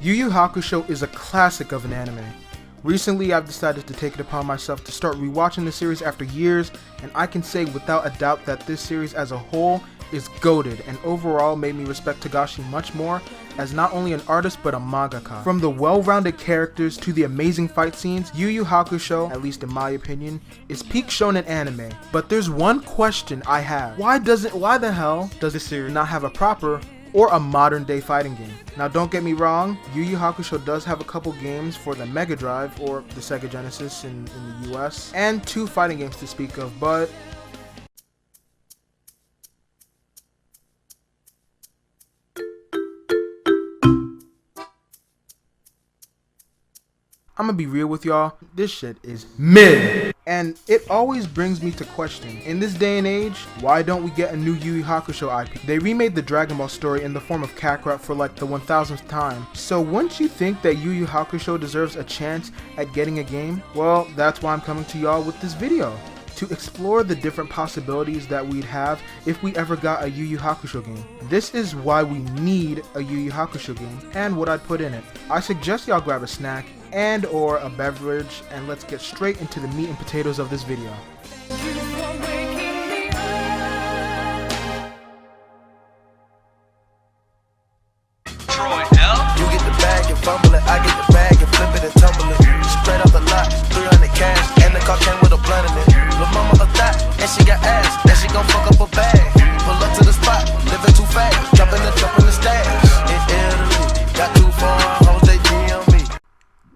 Yu Yu Hakusho is a classic of an anime. Recently, I've decided to take it upon myself to start rewatching the series after years, and I can say without a doubt that this series as a whole is goated and overall made me respect Togashi much more as not only an artist but a mangaka. From the well-rounded characters to the amazing fight scenes, Yu Yu Hakusho, at least in my opinion, is peak shonen anime. But there's one question I have. Why the hell does this series not have a proper or a modern day fighting game? Now don't get me wrong, Yu Yu Hakusho does have a couple games for the Mega Drive or the Sega Genesis in the US, and 2 fighting games to speak of, but I'm gonna be real with y'all, this shit is mid. And it always brings me to question, in this day and age, why don't we get a new Yu Yu Hakusho IP? They remade the Dragon Ball story in the form of Kakarot for like the 1000th time. So wouldn't you think that Yu Yu Hakusho deserves a chance at getting a game? Well, that's why I'm coming to y'all with this video, to explore the different possibilities that we'd have if we ever got a Yu Yu Hakusho game. This is why we need a Yu Yu Hakusho game and what I'd put in it. I suggest y'all grab a snack and or a beverage, and let's get straight into the meat and potatoes of this video.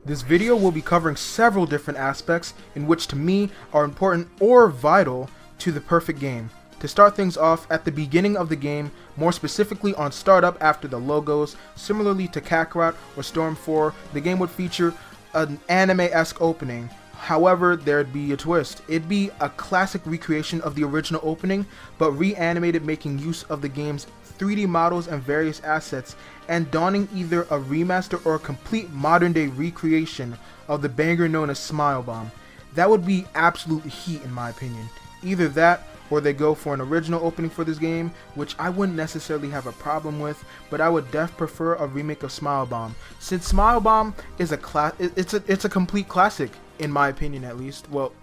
This video will be covering several different aspects in which to me are important or vital to the perfect game. To start things off, at the beginning of the game, more specifically on startup after the logos, similarly to Kakarot or Storm 4, the game would feature an anime-esque opening. However, there'd be a twist. It'd be a classic recreation of the original opening, but reanimated, making use of the game's 3D models and various assets, and donning either a remaster or a complete modern day recreation of the banger known as Smile Bomb. That would be absolute heat in my opinion. Either that, or they go for an original opening for this game, which I wouldn't necessarily have a problem with, but I would prefer a remake of Smile Bomb, since Smile Bomb is it's a complete classic in my opinion, at least. Well,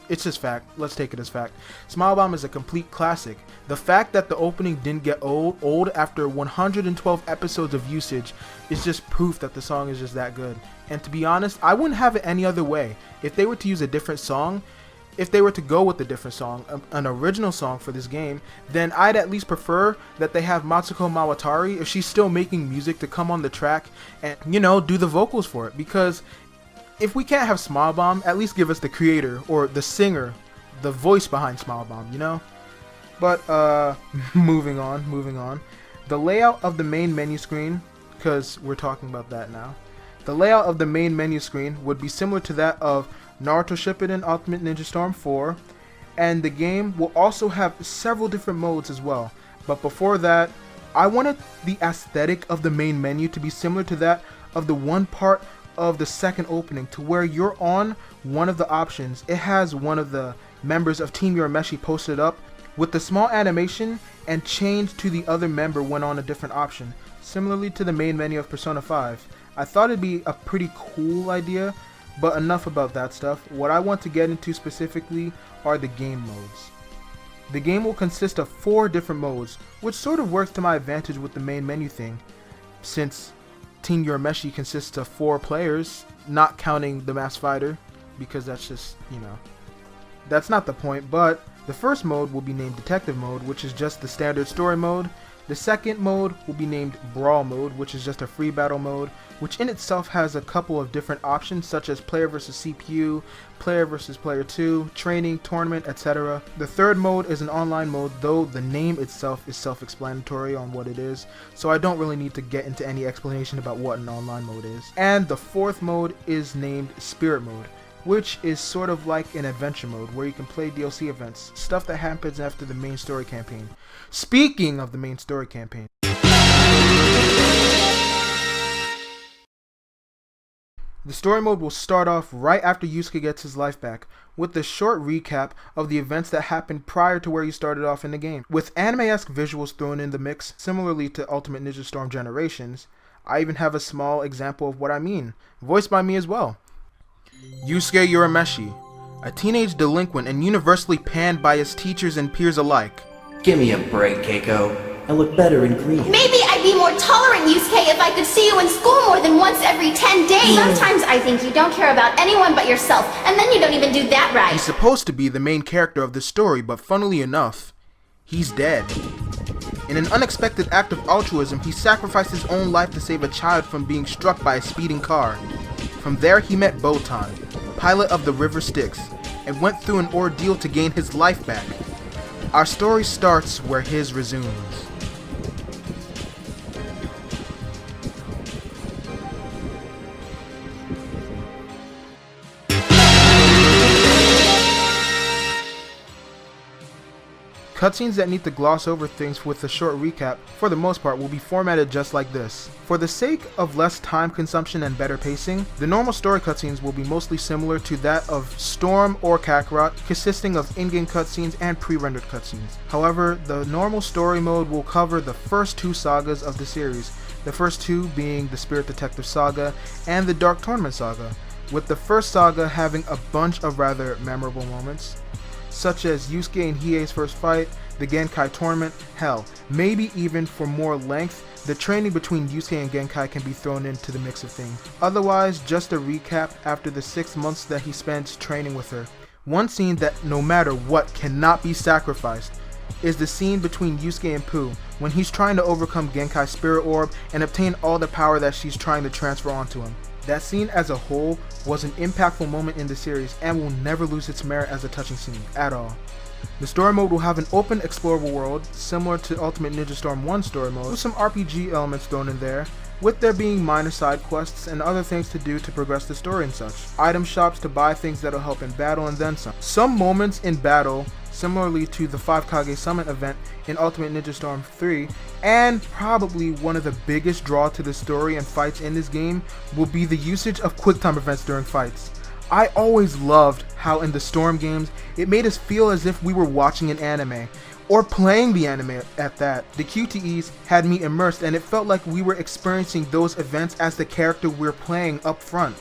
it's just fact. Let's take it as fact. Smile Bomb is a complete classic. The fact that the opening didn't get old after 112 episodes of usage is just proof that the song is just that good. And to be honest, I wouldn't have it any other way. If they were to use a different song, if they were to go with a different song, an original song for this game, then I'd at least prefer that they have Matsuko Mawatari, if she's still making music, to come on the track and, you know, do the vocals for it. Because if we can't have Smile Bomb, at least give us the creator or the singer, the voice behind Smile Bomb, you know? But moving on. The layout of the main menu screen, because we're talking about that now. The layout of the main menu screen would be similar to that of Naruto Shippuden Ultimate Ninja Storm 4, and the game will also have several different modes as well. But before that, I wanted the aesthetic of the main menu to be similar to that of the one part of the second opening, to where you're on one of the options. It has one of the members of Team URAMESHI posted up with the small animation and changed to the other member when on a different option, similarly to the main menu of Persona 5. I thought it'd be a pretty cool idea, but enough about that stuff. What I want to get into specifically are the game modes. The game will consist of 4 different modes, which sort of works to my advantage with the main menu thing, since Team URAMESHI consists of 4 players, not counting the Masked Fighter, because that's just, you know, that's not the point. But the first mode will be named Detective Mode, which is just the standard story mode. The second mode will be named Brawl Mode, which is just a free battle mode, which in itself has a couple of different options, such as player versus CPU, player versus player 2, training, tournament, etc. The third mode is an online mode, though the name itself is self-explanatory on what it is, so I don't really need to get into any explanation about what an online mode is. And the fourth mode is named Spirit Mode, which is sort of like an adventure mode where you can play DLC events, stuff that happens after the main story campaign. Speaking of the main story campaign, the story mode will start off right after Yusuke gets his life back, with a short recap of the events that happened prior to where you started off in the game. With anime-esque visuals thrown in the mix, similarly to Ultimate Ninja Storm Generations, I even have a small example of what I mean, voiced by me as well. Yusuke Urameshi, a teenage delinquent and universally panned by his teachers and peers alike. Give me a break, Keiko. I look better in green. Maybe I'd be more tolerant, Yusuke, if I could see you in school more than once every 10 days. Sometimes I think you don't care about anyone but yourself, and then you don't even do that right. He's supposed to be the main character of the story, but funnily enough, he's dead. In an unexpected act of altruism, he sacrificed his own life to save a child from being struck by a speeding car. From there, he met Botan, pilot of the River Styx, and went through an ordeal to gain his life back. Our story starts where his resumes. Cutscenes that need to gloss over things with a short recap, for the most part, will be formatted just like this. For the sake of less time consumption and better pacing, the normal story cutscenes will be mostly similar to that of Storm or Kakarot, consisting of in-game cutscenes and pre-rendered cutscenes. However, the normal story mode will cover the first two sagas of the series, the first two being the Spirit Detective Saga and the Dark Tournament Saga, with the first saga having a bunch of rather memorable moments, such as Yusuke and Hiei's first fight, the Genkai tournament, hell, maybe even for more length, the training between Yusuke and Genkai can be thrown into the mix of things. Otherwise, just a recap after the 6 months that he spends training with her. One scene that no matter what cannot be sacrificed is the scene between Yusuke and Pooh, when he's trying to overcome Genkai's spirit orb and obtain all the power that she's trying to transfer onto him. That scene as a whole was an impactful moment in the series and will never lose its merit as a touching scene, at all. The story mode will have an open explorable world, similar to Ultimate Ninja Storm 1 story mode, with some RPG elements thrown in there, with there being minor side quests and other things to do to progress the story and such. Item shops to buy things that'll help in battle and then some. Some moments in battle, similarly to the 5 Kage Summon event in Ultimate Ninja Storm 3, and probably one of the biggest draw to the story and fights in this game will be the usage of QuickTime events during fights. I always loved how in the Storm games, it made us feel as if we were watching an anime, or playing the anime at that. The QTEs had me immersed and it felt like we were experiencing those events as the character we're playing up front.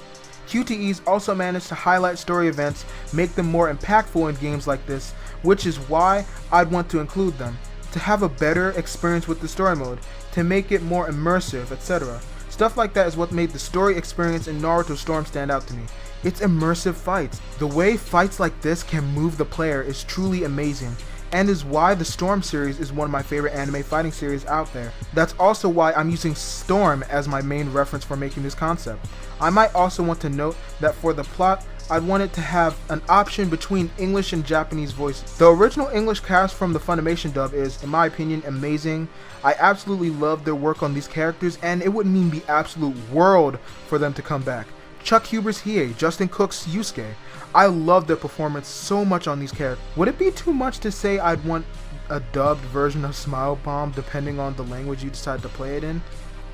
QTEs also managed to highlight story events, make them more impactful in games like this, which is why I'd want to include them, to have a better experience with the story mode, to make it more immersive, etc. Stuff like that is what made the story experience in Naruto Storm stand out to me. It's immersive fights. The way fights like this can move the player is truly amazing, and is why the Storm series is one of my favorite anime fighting series out there. That's also why I'm using Storm as my main reference for making this concept. I might also want to note that for the plot, I'd want it to have an option between English and Japanese voices. The original English cast from the Funimation dub is, in my opinion, amazing. I absolutely love their work on these characters, and it would mean the absolute world for them to come back. Chuck Huber's Hiei, Justin Cook's Yusuke. I love their performance so much on these characters. Would it be too much to say I'd want a dubbed version of Smile Bomb depending on the language you decide to play it in?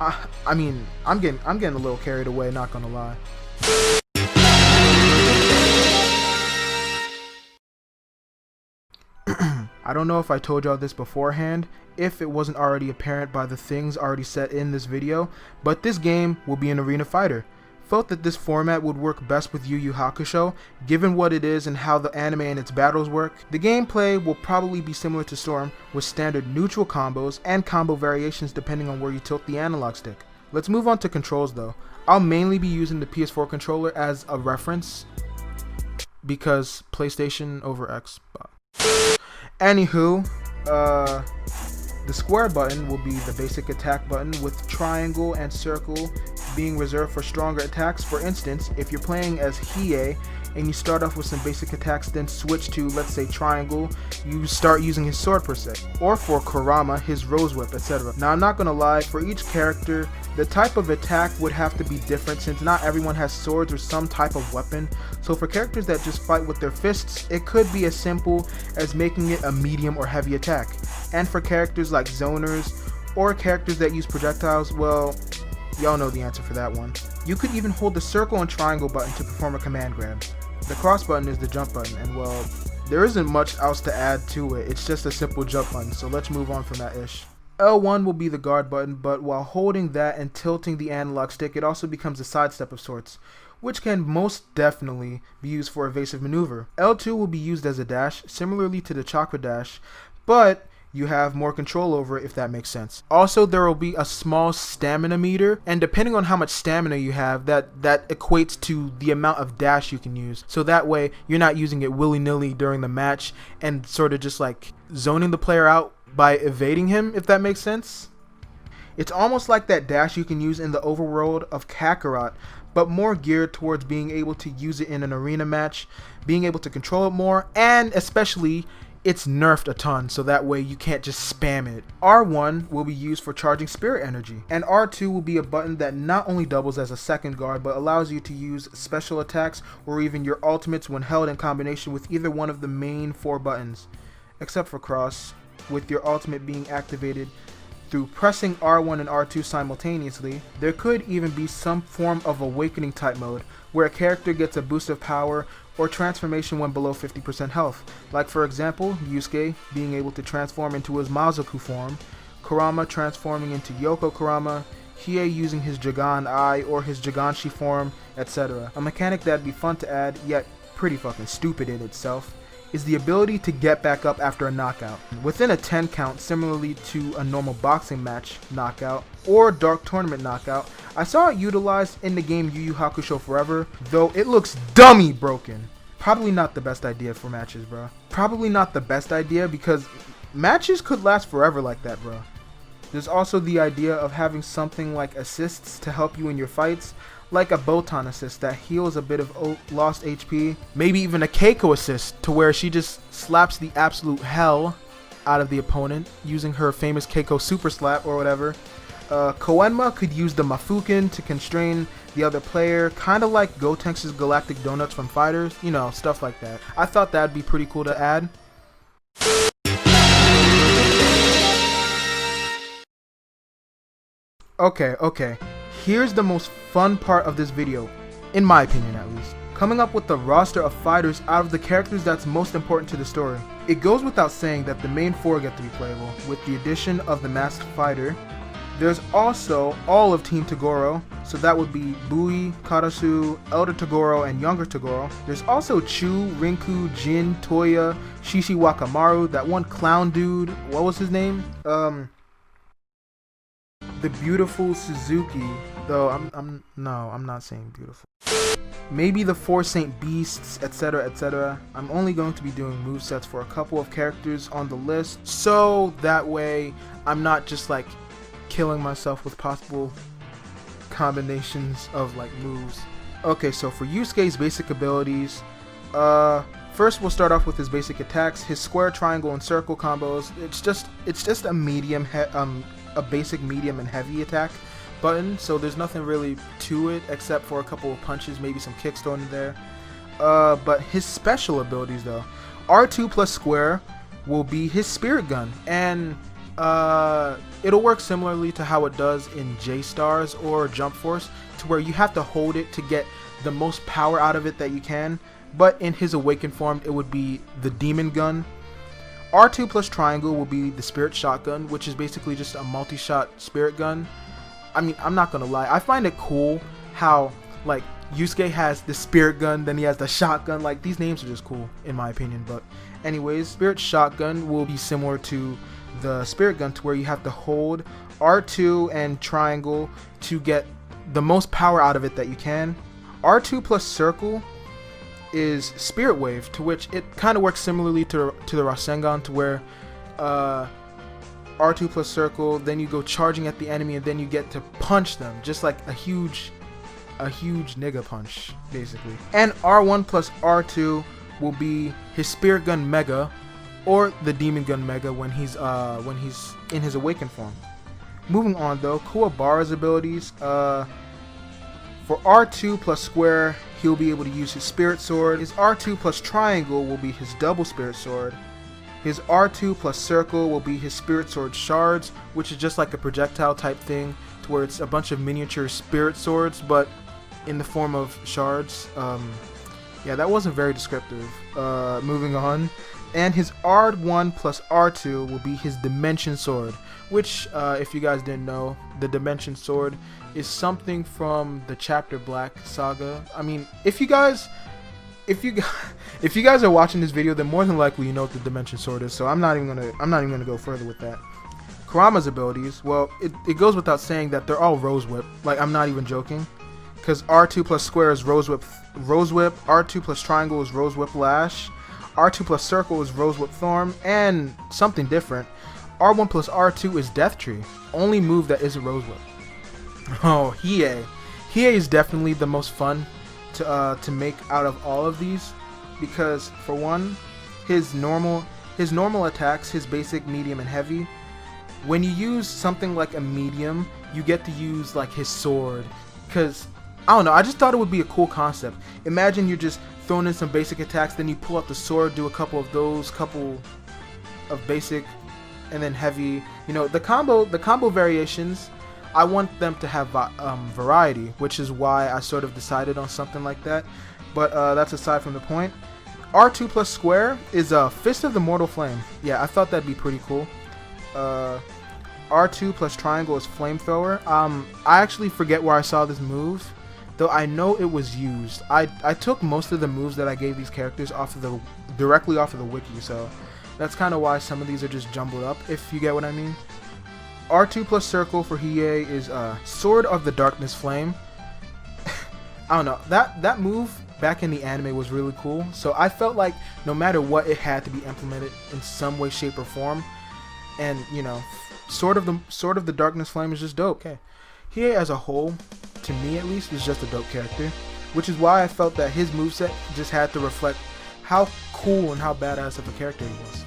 I mean, I'm getting a little carried away, not gonna lie. I don't know if I told y'all this beforehand, if it wasn't already apparent by the things already said in this video, but this game will be an arena fighter. Felt that this format would work best with Yu Hakusho, given what it is and how the anime and its battles work. The gameplay will probably be similar to Storm, with standard neutral combos and combo variations depending on where you tilt the analog stick. Let's move on to controls though. I'll mainly be using the PS4 controller as a reference, because PlayStation over Xbox. Anywho, the square button will be the basic attack button, with triangle and circle being reserved for stronger attacks. For instance, if you're playing as Hiei and you start off with some basic attacks, then switch to, let's say, triangle, you start using his sword per se. Or for Kurama, his rose whip, etc. Now I'm not gonna lie, for each character, the type of attack would have to be different since not everyone has swords or some type of weapon. So for characters that just fight with their fists, it could be as simple as making it a medium or heavy attack. And for characters like zoners, or characters that use projectiles, well, y'all know the answer for that one. You could even hold the circle and triangle button to perform a command grab. The cross button is the jump button, and well, there isn't much else to add to it, it's just a simple jump button, so let's move on from that ish. L1 will be the guard button, but while holding that and tilting the analog stick, it also becomes a sidestep of sorts, which can most definitely be used for evasive maneuver. L2 will be used as a dash, similarly to the chakra dash, but you have more control over it, if that makes sense. Also, there will be a small stamina meter, and depending on how much stamina you have, that equates to the amount of dash you can use. So that way, you're not using it willy-nilly during the match and sort of just like zoning the player out by evading him, if that makes sense. It's almost like that dash you can use in the overworld of Kakarot, but more geared towards being able to use it in an arena match, being able to control it more, and especially it's nerfed a ton, so that way you can't just spam it. R1 will be used for charging spirit energy, and R2 will be a button that not only doubles as a second guard, but allows you to use special attacks or even your ultimates when held in combination with either one of the main 4 buttons, except for cross, with your ultimate being activated through pressing R1 and R2 simultaneously. There could even be some form of awakening type mode, where a character gets a boost of power or transformation when below 50% health, like for example, Yusuke being able to transform into his Mazoku form, Kurama transforming into Yoko Kurama, Hiei using his Jagan Eye or his Jaganshi form, etc. A mechanic that'd be fun to add, yet pretty fucking stupid in itself, is the ability to get back up after a knockout. Within a 10 count, similarly to a normal boxing match knockout or dark tournament knockout, I saw it utilized in the game Yu Hakusho Forever, though it looks dummy broken. Probably not the best idea for matches, bro. Probably not the best idea because matches could last forever like that, bro. There's also the idea of having something like assists to help you in your fights, like a Botan assist that heals a bit of lost HP, maybe even a Keiko assist to where she just slaps the absolute hell out of the opponent using her famous Keiko super slap or whatever. Koenma could use the Mafuken to constrain the other player, kind of like Gotenks' Galactic Donuts from Fighters, you know, stuff like that. I thought that'd be pretty cool to add. Okay. Here's the most fun part of this video, in my opinion at least. Coming up with the roster of fighters out of the characters that's most important to the story. It goes without saying that the main 4 get to be playable, with the addition of the masked fighter. There's also all of Team Toguro, so that would be Bui, Karasu, Elder Toguro, and Younger Toguro. There's also Chu, Rinku, Jin, Toya, Shishi Wakamaru, that one clown dude, what was his name? The beautiful Suzuki, though I'm not saying beautiful. Maybe the 4 Saint Beasts, etc, etc. I'm only going to be doing movesets for a couple of characters on the list, so that way I'm not just like killing myself with possible combinations of like moves. Okay, so for Yusuke's basic abilities, first we'll start off with his basic attacks, his square, triangle, and circle combos. It's just a medium a basic medium and heavy attack button, so there's nothing really to it except for a couple of punches, maybe some kicks thrown in there. But his special abilities though, R2 plus square will be his spirit gun, and it'll work similarly to how it does in J-Stars or Jump Force, to where you have to hold it to get the most power out of it that you can, but in his awakened form it would be the demon gun. R2 plus triangle will be the spirit shotgun, which is basically just a multi-shot spirit gun. I mean, I'm not gonna lie, I find it cool how like Yusuke has the spirit gun, then he has the shotgun. Like, these names are just cool in my opinion. But anyways, spirit shotgun will be similar to the spirit gun, to where you have to hold R2 and triangle to get the most power out of it that you can. R2 plus circle is Spirit Wave, to which it kind of works similarly to the Rasengan, to where R2 plus circle, then you go charging at the enemy, and then you get to punch them, just like a huge nigga punch, basically. And R1 plus R2 will be his Spirit Gun Mega, or the Demon Gun Mega when he's in his awakened form. Moving on though, Kuwabara's abilities. For R2 plus square, he'll be able to use his Spirit Sword. His R2 plus triangle will be his double Spirit Sword. His R2 plus circle will be his Spirit Sword Shards, which is just like a projectile type thing, to where it's a bunch of miniature Spirit Swords, but in the form of shards. Yeah, that wasn't very descriptive. Moving on. And his R1 plus R2 will be his Dimension Sword, which, if you guys didn't know, the Dimension Sword is something from the Chapter Black saga. I mean, if you guys are watching this video, then more than likely you know what the Dimension Sword is. So I'm not even gonna go further with that. Kurama's abilities, well, it goes without saying that they're all Rose Whip. Like, I'm not even joking, because R2 plus Square is Rose Whip. R2 plus Triangle is Rose Whip Lash. R2 plus Circle is Rose Whip Thorn, and something different, R1 plus R2 is Death Tree. Only move that isn't Rose Whip. Oh, Hiei. Hiei is definitely the most fun to make out of all of these, because for one, his normal attacks, his basic, medium, and heavy. When you use something like a medium, you get to use like his sword, because I don't know, I just thought it would be a cool concept. Imagine you're just throwing in some basic attacks, then you pull out the sword, do a couple of those, couple of basic, and then heavy. You know, the combo variations, I want them to have variety, which is why I sort of decided on something like that. But that's aside from the point. R2 plus Square is Fist of the Mortal Flame. Yeah, I thought that'd be pretty cool. R2 plus Triangle is Flamethrower. I actually forget where I saw this move, though I know it was used. I took most of the moves that I gave these characters directly off of the wiki, so that's kind of why some of these are just jumbled up, if you get what I mean. R2 plus Circle for Hiei is Sword of the Darkness Flame. I don't know, that move back in the anime was really cool, so I felt like no matter what, it had to be implemented in some way, shape, or form. And you know, Sword of the Darkness Flame is just dope. Okay, Hiei as a whole, to me at least, is just a dope character, which is why I felt that his moveset just had to reflect how cool and how badass of a character he was.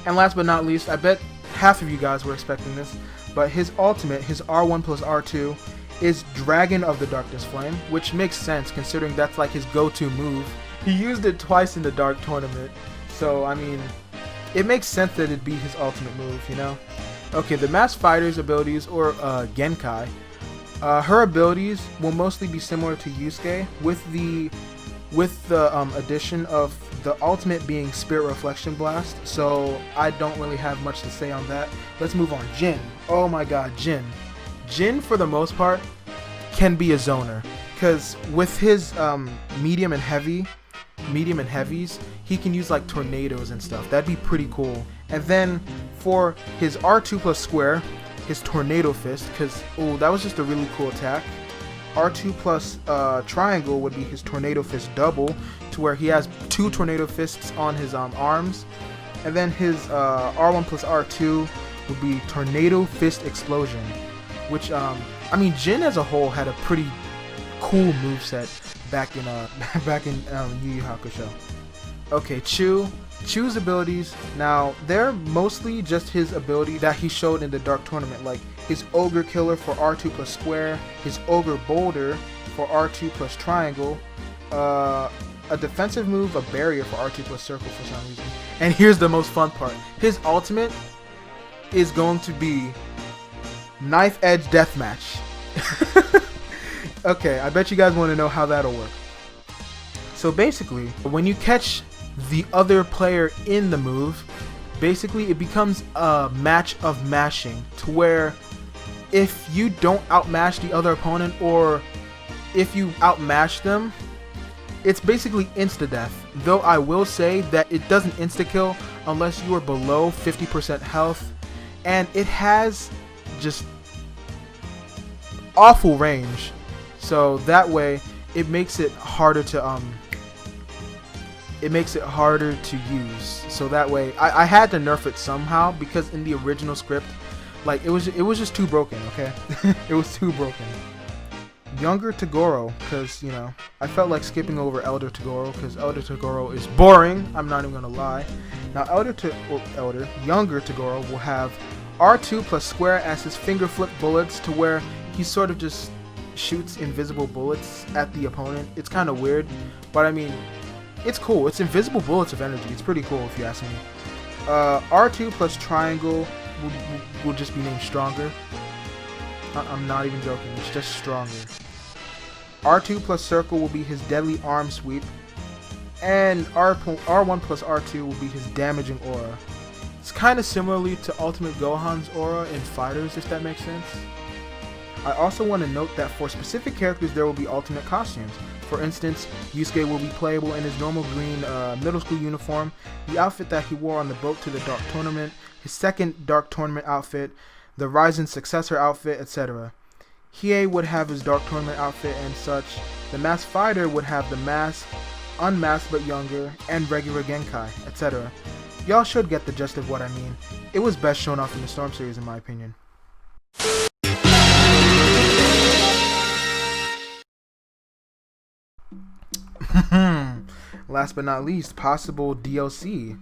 And last but not least, I bet half of you guys were expecting this, but his ultimate, his R1 plus R2, is Dragon of the Darkness Flame, which makes sense considering that's like his go-to move. He used it twice in the Dark Tournament, so I mean, it makes sense that it'd be his ultimate move, you know? Okay, the Masked Fighter's abilities, or Genkai, her abilities will mostly be similar to Yusuke, with the addition of the ultimate being Spirit Reflection Blast, so I don't really have much to say on that. Let's move on. Jin. Oh my god, Jin. Jin, for the most part, can be a zoner, because with his medium and heavies, he can use like tornadoes and stuff. That'd be pretty cool. And then for his R2 plus Square, his Tornado Fist, because that was just a really cool attack. R2 plus Triangle would be his Tornado Fist double, to where he has 2 Tornado Fists on his arms. And then his R1 plus R2 would be Tornado Fist Explosion, which I mean, Jin as a whole had a pretty cool moveset back in Yu Hakusho. Okay, Chu's abilities, now they're mostly just his ability that he showed in the Dark Tournament, like his Ogre Killer for R2 plus Square, his Ogre Boulder for R2 plus Triangle, a defensive move, a barrier for R2 plus Circle for some reason. And here's the most fun part. His ultimate is going to be Knife Edge Deathmatch. Okay, I bet you guys want to know how that'll work. So basically, when you catch the other player in the move, basically it becomes a match of mashing, to where if you don't outmash the other opponent, or if you outmash them, it's basically insta-death. Though I will say that it doesn't insta-kill unless you are below 50% health, and it has just awful range, so that way it makes it harder to use. So that way I had to nerf it somehow, because in the original script, like, it was just too broken. Okay. It was too broken. Younger Toguro, because, you know, I felt like skipping over Elder Toguro, because Elder Toguro is boring, I'm not even gonna lie. Now Younger Toguro will have R2 plus Square as his finger flip bullets, to where he sort of just shoots invisible bullets at the opponent. It's kind of weird, but I mean, it's cool. It's invisible bullets of energy. It's pretty cool if you ask me. R2 plus Triangle will just be named Stronger. I'm not even joking. It's just Stronger. R2 plus Circle will be his Deadly Arm Sweep. and R1 plus R2 will be his damaging aura. It's kind of similarly to Ultimate Gohan's aura in Fighters, if that makes sense. I also want to note that for specific characters there will be alternate costumes. For instance, Yusuke will be playable in his normal green middle school uniform, the outfit that he wore on the boat to the Dark Tournament, his second Dark Tournament outfit, the Ryzen successor outfit, etc. Hiei would have his Dark Tournament outfit and such. The Masked Fighter would have the mask, unmasked but younger, and regular Genkai, etc. Y'all should get the gist of what I mean. It was best shown off in the Storm series in my opinion. Last but not least, possible DLC.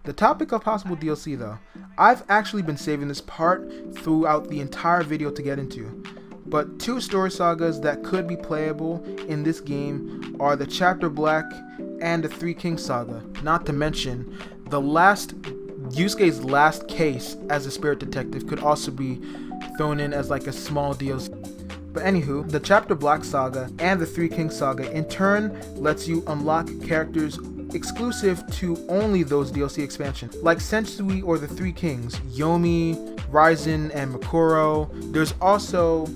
The topic of possible DLC though, I've actually been saving this part throughout the entire video to get into. But two story sagas that could be playable in this game are the Chapter Black and the Three Kings saga. Not to mention, Yusuke's last case as a spirit detective could also be thrown in as like a small DLC. But anywho, the Chapter Black saga and the Three Kings saga in turn lets you unlock characters exclusive to only those DLC expansions, like Sensui or the Three Kings, Yomi, Ryzen, and Makuro. There's also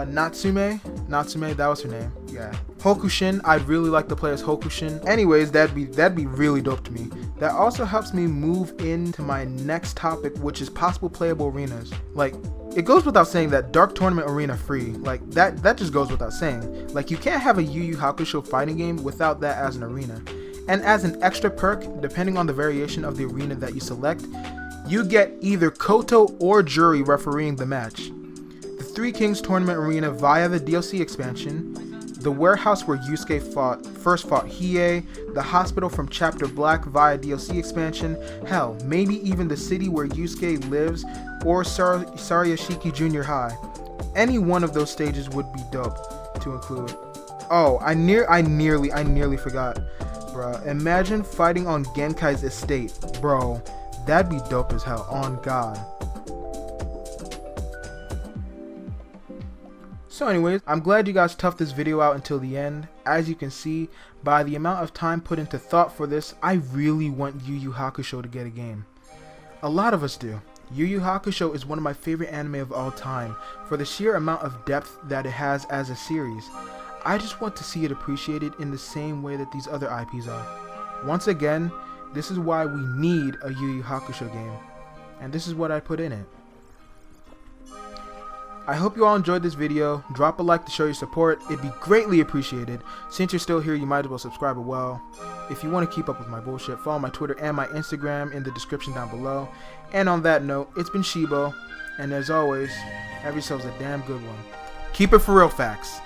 Natsume, that was her name, yeah. Hokushin, I'd really like to play as Hokushin. Anyways, that'd be really dope to me. That also helps me move into my next topic, which is possible playable arenas. Like, it goes without saying that Dark Tournament Arena free, like that just goes without saying. Like, you can't have a Yu Hakusho fighting game without that as an arena. And as an extra perk, depending on the variation of the arena that you select, you get either Koto or Jury refereeing the match. The Three Kings Tournament Arena via the DLC expansion, the warehouse where Yusuke first fought Hiei, the hospital from Chapter Black via DLC expansion, hell, maybe even the city where Yusuke lives, or Sarayashiki Junior High. Any one of those stages would be dope to include. Oh, I nearly forgot. Bruh, imagine fighting on Genkai's estate. Bro, that'd be dope as hell, on God. So anyways, I'm glad you guys toughed this video out until the end. As you can see, by the amount of time put into thought for this, I really want Yu Hakusho to get a game. A lot of us do. Yu Hakusho is one of my favorite anime of all time, for the sheer amount of depth that it has as a series. I just want to see it appreciated in the same way that these other IPs are. Once again, this is why we need a Yu Hakusho game, and this is what I put in it. I hope you all enjoyed this video. Drop a like to show your support, it'd be greatly appreciated. Since you're still here, you might as well subscribe as well. If you want to keep up with my bullshit, follow my Twitter and my Instagram in the description down below. And on that note, it's been Shibo, and as always, have yourselves a damn good one. Keep it for real, facts.